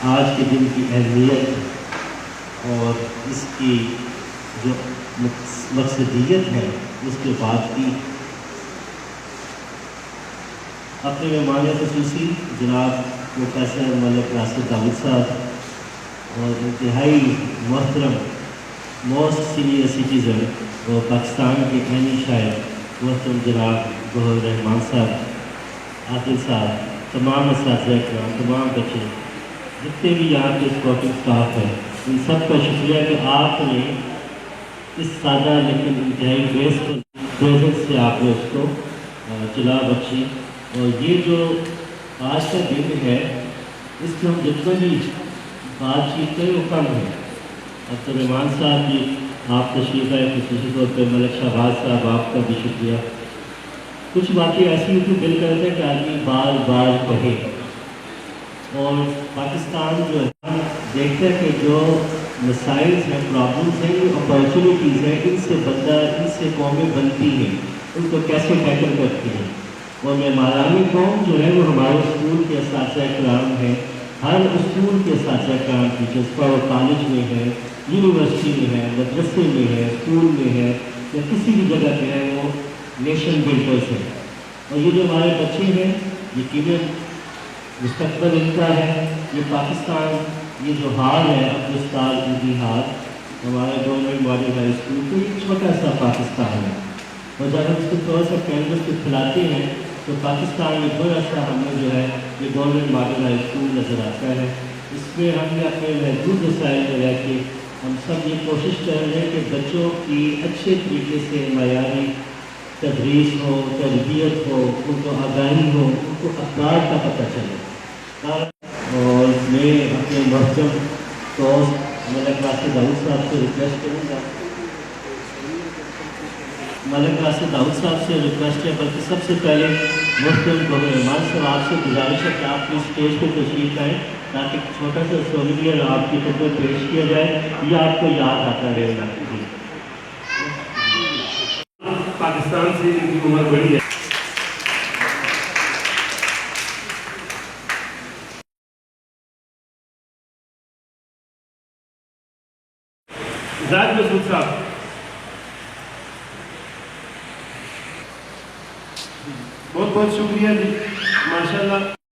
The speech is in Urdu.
آج کے دن کی اہمیت اور اس کی جو مقصدیت ہے اس کے بعد کی اپنے مہمان خصوصی جناب پروفیسر ملک راشد داؤد صاحب اور انتہائی محترم موسٹ سینئر سٹیزن اور پاکستان کے عینی شاعر محترم جناب گوہر رحمان صاحب، عادل صاحب، تمام اساتذہ کرام، تمام بچے جتنے بھی یہاں کے سپورٹنگ اسٹاف ہے، ان سب کا شکریہ کہ آپ نے اس سادہ لیکن انتہائی گریسفل پریزنس سے آپ نے اس کو چلا بخشی۔ اور یہ جو آج کا دن ہے اس میں ہم جتنا بھی بات چیت کریں وہ کم ہے۔ عبد الرحمان صاحب جی آپ تشریف آئے، خصوصی طور پہ ملک شہباز صاحب آپ کا بھی شکریہ۔ کچھ باتیں ایسی ہوتی دل کرتا ہے کہ آدمی بار بار کہے، اور پاکستان جو ہے ہم دیکھتے ہیں کہ جو مسائل ہیں، پرابلمس ہیں، یہ اپارچونیٹیز ہیں، ان سے بندہ، ان سے قومیں بنتی ہیں، ان کو کیسے ٹیکل کرتی ہیں۔ اور معمارانی قوم جو ہے وہ ہمارے اسکول کے اساتذہ کرام ہیں، ہر اسکول کے اساتذہ کرام ٹیچرس کا، وہ کالج میں ہے، یونیورسٹی میں ہے، مدرسے میں ہے، اسکول میں ہے، یا کسی بھی جگہ پہ ہے، وہ نیشن بلڈرز ہیں۔ اور یہ جو ہمارے بچے ہیں یقیناً مستقبل ان کا ہے۔ یہ پاکستان، یہ جو ہال ہے افغانستان کی ہال، ہمارے گورنمنٹ ماڈل ہائی اسکول تو ایک چھوٹا سا پاکستان ہے، اور جب ہم اس کو تھوڑا سا کینوس پہ کھلاتے ہیں تو پاکستان میں بڑا سا ہمیں جو ہے یہ گورنمنٹ ماڈل ہائی اسکول نظر آتا ہے۔ اس میں ہم نے اپنے محدود وسائل میں رہ کے ہم سب یہ کوشش کر رہے ہیں کہ بچوں کی اچھے طریقے سے معیاری تدریس ہو، تربیت ہو، ان کو آگاہی ہو، ان کو افراد کا پتہ چلے۔ اور میں اپنے محترم دوست ملک راشد داؤد صاحب سے ریکویسٹ کروں گا، ملک راشد داؤد صاحب سے ریکویسٹ ہے، بلکہ سب سے پہلے محترم گوہر رحمان صاحب آپ سے گزارش ہے کہ آپ کی اسٹیج پہ تشریف آئیں تاکہ چھوٹا سا سووینیر آپ کی خدمت پیش کیا جائے، یہ آپ کو یاد آتا رہے گا۔ پاکستان سے ان کی عمر بڑی ہے۔ زاہد مسعود صاحب، بہت بہت شکریہ جی، ماشاءاللہ۔